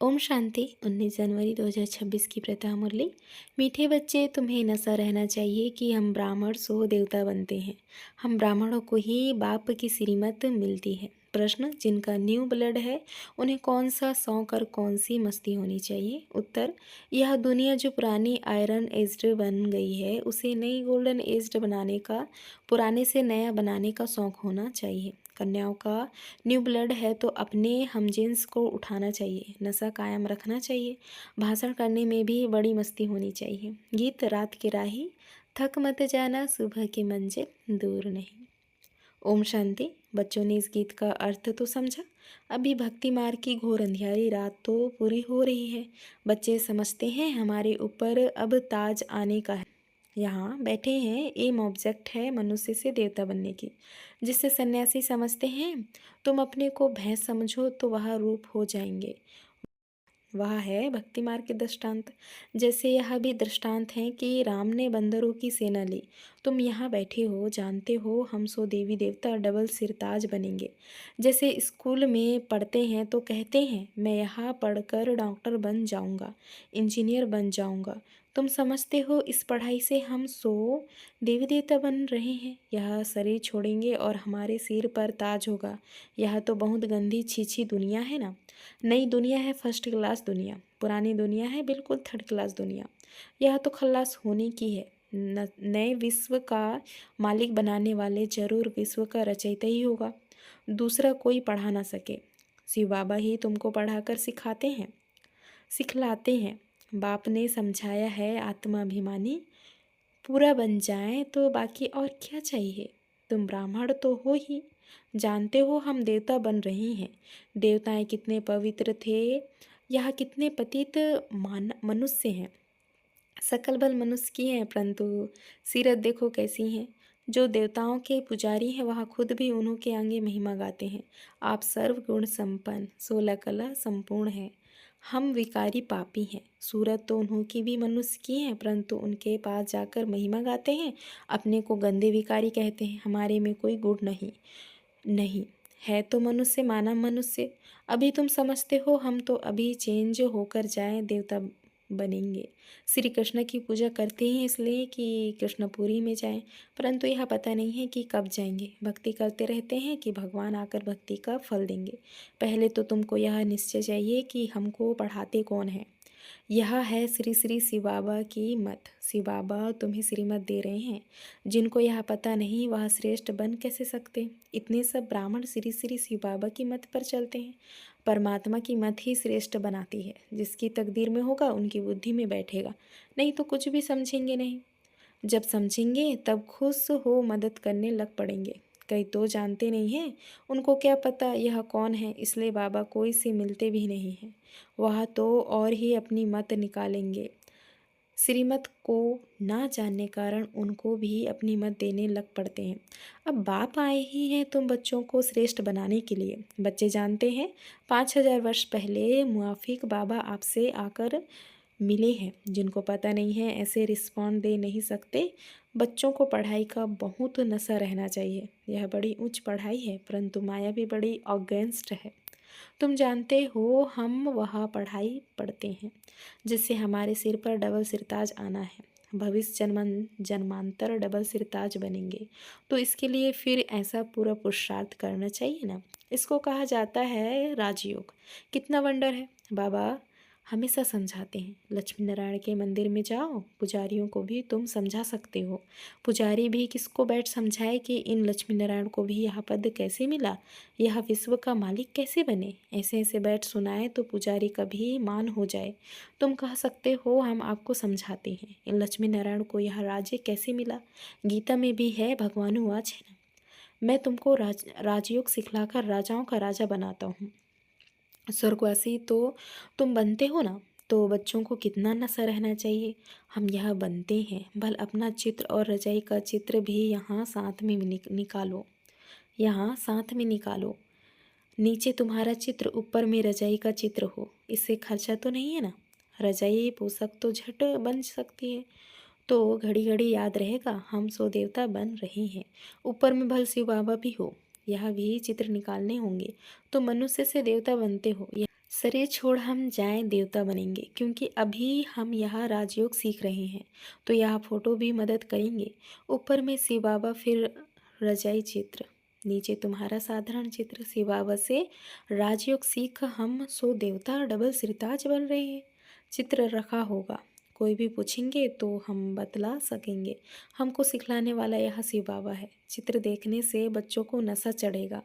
ओम शांति। 19 जनवरी 2026 की प्रथा मुरली। मीठे बच्चे, तुम्हें नशा रहना चाहिए कि हम ब्राह्मण सो देवता बनते हैं। हम ब्राह्मणों को ही बाप की श्रीमत मिलती है। प्रश्न, जिनका न्यू ब्लड है उन्हें कौन सा शौक और कौन सी मस्ती होनी चाहिए? उत्तर, यह दुनिया जो पुरानी आयरन एज्ड बन गई है उसे नई गोल्डन एज्ड बनाने का, पुराने से नया बनाने का शौक होना चाहिए। कन्याओं का न्यू ब्लड है तो अपने हमजिन्स को उठाना चाहिए, नशा कायम रखना चाहिए। भाषण करने में भी बड़ी मस्ती होनी चाहिए। गीत, रात की राही, थक मत जाना, सुबह की मंजिल दूर नहीं। ओम शांति। बच्चों ने इस गीत का अर्थ तो समझा? अभी भक्ति मार्ग की घोर अंधियारी रात तो पूरी हो रही है। बच्चे समझते हैं हमारे ऊपर अब ताज आने का है। यहाँ बैठे हैं, एम ऑब्जेक्ट है मनुष्य से देवता बनने की। जिससे सन्यासी समझते हैं तुम अपने को भैंस समझो तो वह रूप हो जाएंगे। वह है भक्ति मार्ग के दृष्टांत। जैसे यह भी दृष्टांत हैं कि राम ने बंदरों की सेना ली। तुम यहाँ बैठे हो, जानते हो हम सो देवी देवता डबल सिरताज बनेंगे। जैसे स्कूल में पढ़ते हैं तो कहते हैं मैं यहाँ पढ़कर डॉक्टर बन जाऊँगा, इंजीनियर बन जाऊँगा। तुम समझते हो इस पढ़ाई से हम सो देवी देवता बन रहे हैं। यह शरीर छोड़ेंगे और हमारे सिर पर ताज होगा। यह तो बहुत गंदी छीछी दुनिया है ना। नई दुनिया है फर्स्ट क्लास दुनिया, पुरानी दुनिया है बिल्कुल थर्ड क्लास दुनिया। यह तो खल्लास होने की है। नए विश्व का मालिक बनाने वाले जरूर विश्व का रचयिता ही होगा, दूसरा कोई पढ़ा ना सके। शिव बाबा ही तुमको पढ़ाकर सिखाते हैं, सिखलाते हैं। बाप ने समझाया है आत्माभिमानी पूरा बन जाए तो बाकी और क्या चाहिए। तुम ब्राह्मण तो हो ही, जानते हो हम देवता बन रहे हैं। देवताएं कितने पवित्र थे, यह कितने पतित मनुष्य हैं। सकल बल मनुष्य की हैं परंतु सीरत देखो कैसी हैं। जो देवताओं के पुजारी हैं वह खुद भी उन्हों के आगे महिमा गाते हैं। आप सर्व गुण संपन्न, 16 कला संपूर्ण हैं। हम विकारी पापी हैं। सूरत तो उन्हों की भी मनुष्य की हैं परंतु उनके पास जाकर महिमा गाते हैं, अपने को गंदे विकारी कहते हैं। हमारे में कोई गुण नहीं, नहीं है तो मनुष्य, मानव मनुष्य। अभी तुम समझते हो हम तो अभी चेंज होकर जाएं, देवता बनेंगे। श्री कृष्ण की पूजा करते हैं इसलिए कि कृष्णपुरी में जाएं, परंतु यह पता नहीं है कि कब जाएंगे। भक्ति करते रहते हैं कि भगवान आकर भक्ति का फल देंगे। पहले तो तुमको यह निश्चय चाहिए कि हमको पढ़ाते कौन है। यह है श्री श्री शिव बाबा की मत। शिव बाबा तुम्हें श्रीमत दे रहे हैं। जिनको यह पता नहीं वह श्रेष्ठ बन कैसे सकते। इतने सब ब्राह्मण श्री श्री शिव बाबा की मत पर चलते हैं। परमात्मा की मत ही श्रेष्ठ बनाती है। जिसकी तकदीर में होगा उनकी बुद्धि में बैठेगा, नहीं तो कुछ भी समझेंगे नहीं। जब समझेंगे तब खुश हो मदद करने लग पड़ेंगे। कई तो जानते नहीं हैं, उनको क्या पता यह कौन है, इसलिए बाबा कोई से मिलते भी नहीं हैं। वह तो और ही अपनी मत निकालेंगे। श्रीमत को ना जानने कारण उनको भी अपनी मत देने लग पड़ते हैं। अब बाप आए ही हैं तुम बच्चों को श्रेष्ठ बनाने के लिए। बच्चे जानते हैं 5000 वर्ष पहले मुआफिक बाबा आपसे आकर मिले हैं। जिनको पता नहीं है ऐसे रिस्पॉन्ड दे नहीं सकते। बच्चों को पढ़ाई का बहुत नशा रहना चाहिए। यह बड़ी उच्च पढ़ाई है परंतु माया भी बड़ी अगेंस्ट है। तुम जानते हो हम वह पढ़ाई पढ़ते हैं जिससे हमारे सिर पर डबल सिरताज आना है। भविष्य जन्मांतर डबल सिरताज बनेंगे तो इसके लिए फिर ऐसा पूरा पुरुषार्थ करना चाहिए ना। इसको कहा जाता है राजयोग। कितना वंडर है। बाबा हमेशा समझाते हैं लक्ष्मी नारायण के मंदिर में जाओ, पुजारियों को भी तुम समझा सकते हो। पुजारी भी किसको बैठ समझाए कि इन लक्ष्मी नारायण को भी यह पद कैसे मिला, यह विश्व का मालिक कैसे बने। ऐसे ऐसे बैठ सुनाए तो पुजारी का भी मान हो जाए। तुम कह सकते हो हम आपको समझाते हैं इन लक्ष्मी नारायण को यह राज्य कैसे मिला। गीता में भी है, भगवानुवाच है ना, मैं तुमको राजयोग सिखलाकर राजाओं का राजा बनाता हूँ। स्वर्गवासी तो तुम बनते हो ना, तो बच्चों को कितना नशा रहना चाहिए। हम यह बनते हैं। भल अपना चित्र और रजाई का चित्र भी यहाँ साथ में निकालो, यहाँ साथ में निकालो। नीचे तुम्हारा चित्र, ऊपर में रजाई का चित्र हो। इससे खर्चा तो नहीं है ना। रजाई पोशाक तो झट बन सकती है, तो घड़ी घड़ी याद रहेगा हम सो देवता बन रहे हैं। ऊपर में भल शिव बाबा भी हो, यह भी चित्र निकालने होंगे। तो मनुष्य से देवता बनते हो, यह शरीर छोड़ हम जाएं देवता बनेंगे, क्योंकि अभी हम यहाँ राजयोग सीख रहे हैं। तो यह फोटो भी मदद करेंगे। ऊपर में शिव बाबा, फिर रजाई चित्र, नीचे तुम्हारा साधारण चित्र। शिव बाबा से राजयोग सीख हम सो देवता डबल सिरताज बन रहे हैं। चित्र रखा होगा, कोई भी पूछेंगे तो हम बतला सकेंगे। हमको सिखलाने वाला यह शिव बाबा है। चित्र देखने से बच्चों को नशा चढ़ेगा।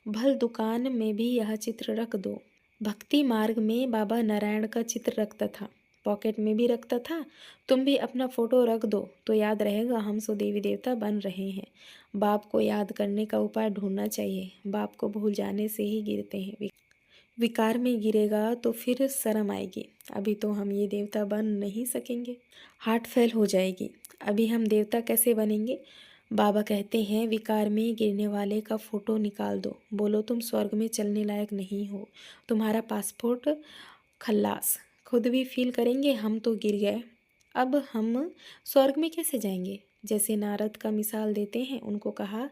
भल दुकान में भी यह चित्र रख दो। भक्ति मार्ग में बाबा नारायण का चित्र रखता था, पॉकेट में भी रखता था। तुम भी अपना फोटो रख दो तो याद रहेगा हम सो देवी देवता बन रहे हैं। बाप को याद करने का उपाय ढूंढना चाहिए। बाप को भूल जाने से ही गिरते हैं। विकार में गिरेगा तो फिर शर्म आएगी। अभी तो हम ये देवता बन नहीं सकेंगे, हार्ट फेल हो जाएगी। अभी हम देवता कैसे बनेंगे? बाबा कहते हैं विकार में गिरने वाले का फोटो निकाल दो, बोलो तुम स्वर्ग में चलने लायक नहीं हो, तुम्हारा पासपोर्ट खल्लास। खुद भी फील करेंगे हम तो गिर गए, अब हम स्वर्ग में कैसे जाएंगे? जैसे नारद का मिसाल देते हैं, उनको कहा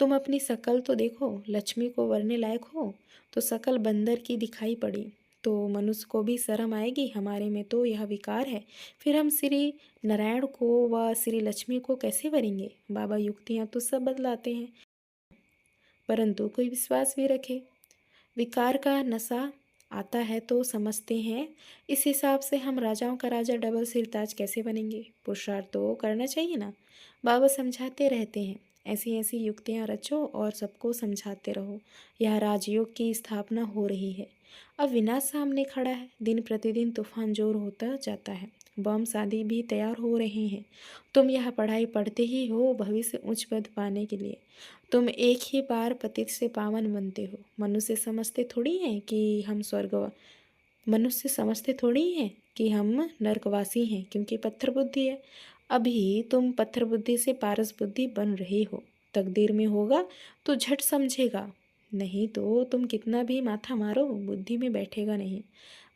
तुम अपनी शकल तो देखो, लक्ष्मी को वरने लायक हो, तो शकल बंदर की दिखाई पड़ी। तो मनुष्य को भी शर्म आएगी, हमारे में तो यह विकार है, फिर हम श्री नारायण को व श्री लक्ष्मी को कैसे वरेंगे? बाबा युक्तियाँ तो सब बदलाते हैं, परंतु कोई विश्वास भी रखे। विकार का नशा आता है तो समझते हैं, इस हिसाब से हम राजाओं का राजा डबल सिरताज कैसे बनेंगे? पुरुषार्थ तो करना चाहिए ना। बाबा समझाते रहते हैं, ऐसी ऐसी युक्तियाँ रचो और सबको समझाते रहो। यह राजयोग की स्थापना हो रही है। अब विनाश सामने खड़ा है, दिन प्रतिदिन तूफान जोर होता जाता है, बम शादी भी तैयार हो रहे हैं। तुम यह पढ़ाई पढ़ते ही हो भविष्य उच्च पद पाने के लिए। तुम एक ही बार पतित से पावन बनते हो। मनुष्य समझते थोड़ी हैं कि हम नरकवासी हैं, क्योंकि पत्थर बुद्धि है। अभी तुम पत्थर बुद्धि से पारस बुद्धि बन रहे हो। तकदीर में होगा तो झट समझेगा, नहीं तो तुम कितना भी माथा मारो बुद्धि में बैठेगा नहीं।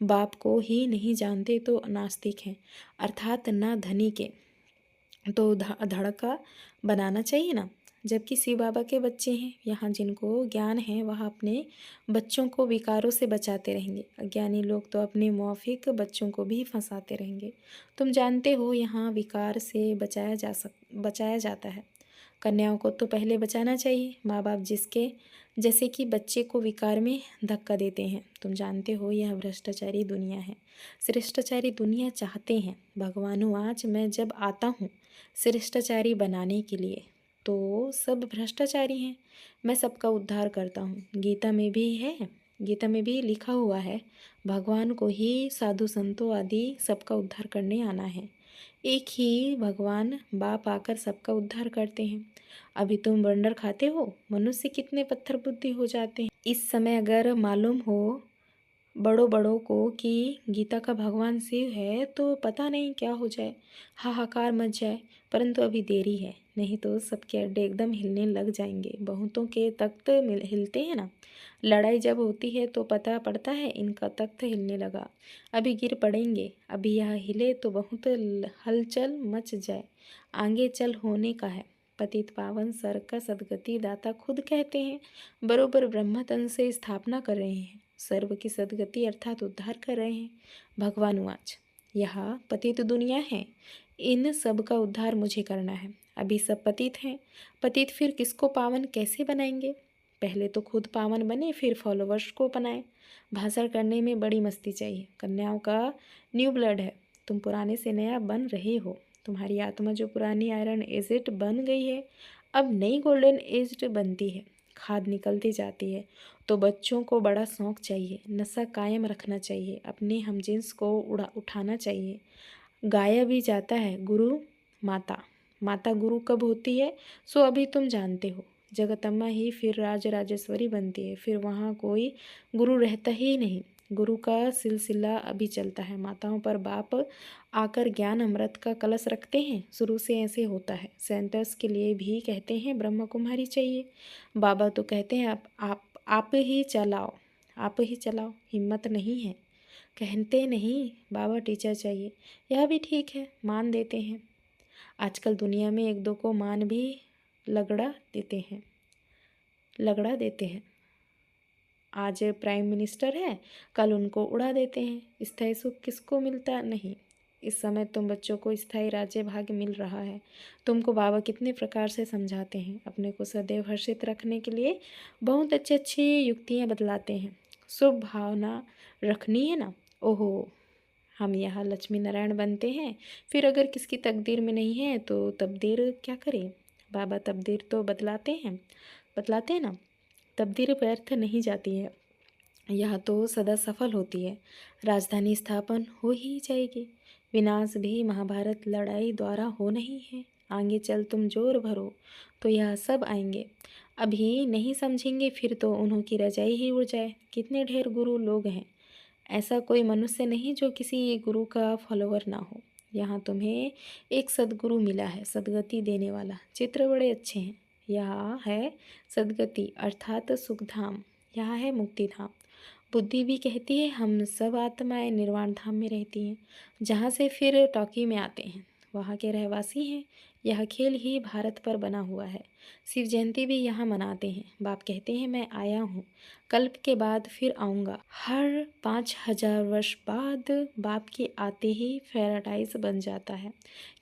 बाप को ही नहीं जानते तो नास्तिक हैं, अर्थात ना धनी के। तो धड़का बनाना चाहिए ना। जबकि शिव बाबा के बच्चे हैं यहाँ, जिनको ज्ञान है वह अपने बच्चों को विकारों से बचाते रहेंगे। अज्ञानी लोग तो अपने मौफिक बच्चों को भी फंसाते रहेंगे। तुम जानते हो यहाँ विकार से बचाया जाता है। कन्याओं को तो पहले बचाना चाहिए। माँ बाप जिसके जैसे कि बच्चे को विकार में धक्का देते हैं। तुम जानते हो यह भ्रष्टाचारी दुनिया है। श्रेष्ठाचारी दुनिया चाहते हैं। भगवानो आज मैं जब आता हूँ श्रेष्ठाचारी बनाने के लिए, तो सब भ्रष्टाचारी हैं। मैं सबका उद्धार करता हूँ। गीता में भी लिखा हुआ है, भगवान को ही साधु संतों आदि सबका उद्धार करने आना है। एक ही भगवान बाप आकर सबका उद्धार करते हैं। अभी तुम बंडर खाते हो, मनुष्य कितने पत्थर बुद्धि हो जाते हैं। इस समय अगर मालूम हो बड़ों को कि गीता का भगवान शिव है, तो पता नहीं क्या हो जाए, हाहाकार मच जाए। परंतु अभी देरी है, नहीं तो सबके अड्डे एकदम हिलने लग जाएंगे। बहुतों के तख्त हिलते हैं ना। लड़ाई जब होती है तो पता पड़ता है इनका तख्त हिलने लगा, अभी गिर पड़ेंगे। अभी यह हिले तो बहुत हलचल मच जाए। आगे चल होने का है। पतित पावन सर का सदगति दाता खुद कहते हैं, बरोबर ब्रह्मतन से स्थापना कर रहे हैं। सर्व की सदगति अर्थात उद्धार कर रहे हैं। भगवान वाच, यह पतित दुनिया है, इन सब का उद्धार मुझे करना है। अभी सब पतित हैं, पतित फिर किसको पावन कैसे बनाएंगे? पहले तो खुद पावन बने, फिर फॉलोवर्स को बनाएं। भाषण करने में बड़ी मस्ती चाहिए। कन्याओं का न्यू ब्लड है, तुम पुराने से नया बन रहे हो। तुम्हारी आत्मा जो पुरानी आयरन एजेड बन गई है, अब नई गोल्डन एज्ड बनती है, खाद निकलती जाती है। तो बच्चों को बड़ा शौक़ चाहिए, नशा कायम रखना चाहिए, अपने हमजिन्स को उठाना चाहिए। गाया भी जाता है, गुरु माता गुरु कब होती है, सो अभी तुम जानते हो। जगतम्मा ही फिर राजराजेश्वरी बनती है, फिर वहाँ कोई गुरु रहता ही नहीं। गुरु का सिलसिला अभी चलता है। माताओं पर बाप आकर ज्ञान अमृत का कलश रखते हैं। शुरू से ऐसे होता है। सेंटर्स के लिए भी कहते हैं ब्रह्म कुमारी चाहिए। बाबा तो कहते हैं आप ही चलाओ, हिम्मत नहीं है। कहते नहीं बाबा टीचर चाहिए, यह भी ठीक है, मान देते हैं। आजकल दुनिया में एक दो को मान भी लगड़ा देते हैं। आज प्राइम मिनिस्टर है, कल उनको उड़ा देते हैं। स्थायी सुख किसको मिलता नहीं। इस समय तुम बच्चों को स्थायी राज्य भाग्य मिल रहा है। तुमको बाबा कितने प्रकार से समझाते हैं, अपने को सदैव हर्षित रखने के लिए बहुत अच्छी अच्छी युक्तियाँ बतलाते हैं। शुभ भावना रखनी है ना। ओहो, हम यहाँ लक्ष्मी नारायण बनते हैं, फिर अगर किसकी तकदीर में नहीं है तो तकदीर क्या करें। बाबा तकदीर तो बतलाते हैं ना। तकदीर व्यर्थ नहीं जाती है, यह तो सदा सफल होती है। राजधानी स्थापन हो ही जाएगी। विनाश भी महाभारत लड़ाई द्वारा हो नहीं है। आगे चल तुम जोर भरो तो यह सब आएंगे। अभी नहीं समझेंगे फिर तो उन्हों की रजाई ही उड़ जाए। कितने ढेर गुरु लोग हैं, ऐसा कोई मनुष्य नहीं जो किसी गुरु का फॉलोवर ना हो। यहाँ तुम्हें एक सद्गुरु मिला है, सद्गति देने वाला। चित्र बड़े अच्छे हैं। यह है सद्गति अर्थात सुखधाम, यहाँ है मुक्तिधाम। बुद्धि भी कहती है हम सब आत्माएं निर्वाण धाम में रहती हैं, जहाँ से फिर टॉकी में आते हैं, वहाँ के रहवासी हैं। यह खेल ही भारत पर बना हुआ है। शिव जयंती भी यहाँ मनाते हैं। बाप कहते हैं मैं आया हूँ, कल्प के बाद फिर आऊँगा। हर 5000 वर्ष बाद बाप के आते ही पैराडाइज बन जाता है।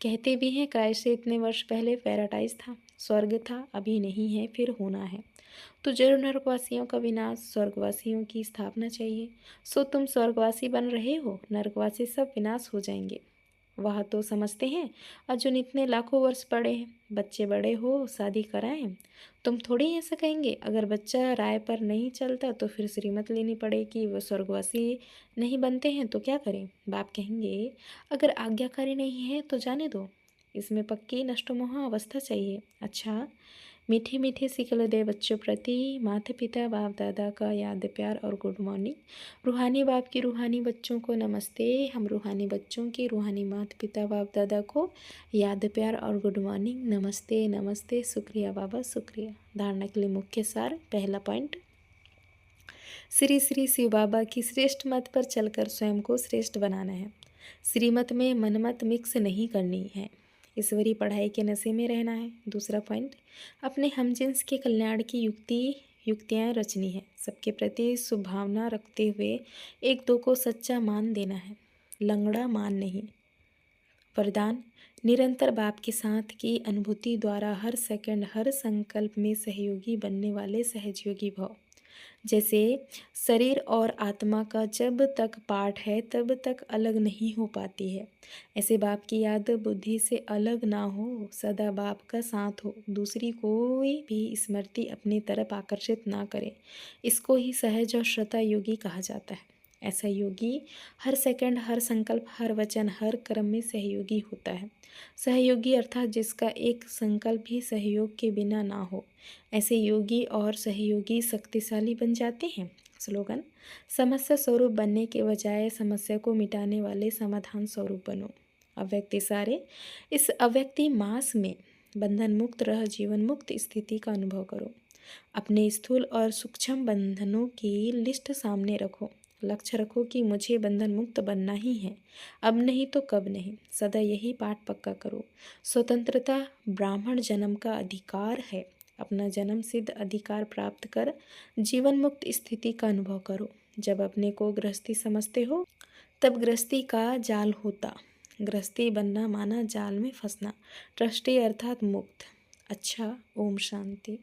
कहते भी हैं क्राइस्ट से इतने वर्ष पहले पैराडाइज था, स्वर्ग था, अभी नहीं है फिर होना है। तो जरूर नरकवासियों का विनाश, स्वर्गवासियों की स्थापना चाहिए। सो तुम स्वर्गवासी बन रहे हो, नरकवासी सब विनाश हो जाएंगे। वह तो समझते हैं अर्जुन इतने लाखों वर्ष पड़े हैं, बच्चे बड़े हो शादी कराएं। तुम थोड़ी ऐसा कहेंगे। अगर बच्चा राय पर नहीं चलता तो फिर श्रीमत लेनी पड़ेगी। वो स्वर्गवासी नहीं बनते हैं तो क्या करें। बाप कहेंगे अगर आज्ञाकारी नहीं है तो जाने दो, इसमें पक्की नष्टमोह अवस्था चाहिए। अच्छा, मीठी मीठी सिकल दे बच्चों प्रति माता पिता बाप दादा का याद प्यार और गुड मॉर्निंग। रूहानी बाप की रूहानी बच्चों को नमस्ते। हम रूहानी बच्चों की रूहानी माता पिता बाप दादा को याद प्यार और गुड मॉर्निंग। नमस्ते नमस्ते, शुक्रिया बाबा शुक्रिया। धारणा के लिए मुख्य सार। पहला पॉइंट, श्री श्री शिव बाबा की श्रेष्ठ मत पर चलकर स्वयं को श्रेष्ठ बनाना है। श्रीमत में मनमत मिक्स नहीं करनी है, ईश्वरी पढ़ाई के नशे में रहना है। दूसरा पॉइंट, अपने हमजिन्स के कल्याण की युक्तियाँ रचनी है। सबके प्रति शुभभावना रखते हुए एक दो को सच्चा मान देना है, लंगड़ा मान नहीं। वरदान, निरंतर बाप के साथ की अनुभूति द्वारा हर सेकंड हर संकल्प में सहयोगी बनने वाले सहजयोगी भव। जैसे शरीर और आत्मा का जब तक पाठ है तब तक अलग नहीं हो पाती है, ऐसे बाप की याद बुद्धि से अलग ना हो, सदा बाप का साथ हो, दूसरी कोई भी स्मृति अपनी तरफ आकर्षित ना करे। इसको ही सहज और श्रद्धा योगी कहा जाता है। ऐसा योगी हर सेकंड हर संकल्प हर वचन हर कर्म में सहयोगी होता है। सहयोगी अर्थात जिसका एक संकल्प भी सहयोग के बिना ना हो। ऐसे योगी और सहयोगी शक्तिशाली बन जाते हैं। स्लोगन, समस्या स्वरूप बनने के बजाय समस्या को मिटाने वाले समाधान स्वरूप बनो। अव्यक्ति सारे, इस अव्यक्ति मास में बंधन मुक्त रह जीवन मुक्त स्थिति का अनुभव करो। अपने स्थूल और सूक्ष्म बंधनों की लिस्ट सामने रखो। लक्ष्य रखो कि मुझे बंधन मुक्त बनना ही है, अब नहीं तो कब नहीं। सदा यही पाठ पक्का करो। स्वतंत्रता ब्राह्मण जन्म का अधिकार है। अपना जन्म सिद्ध अधिकार प्राप्त कर जीवन मुक्त स्थिति का अनुभव करो। जब अपने को गृहस्थी समझते हो तब गृहस्थी का जाल होता। गृहस्थी बनना माना जाल में फंसना। ट्रस्टी अर्थात मुक्त। अच्छा, ओम शांति।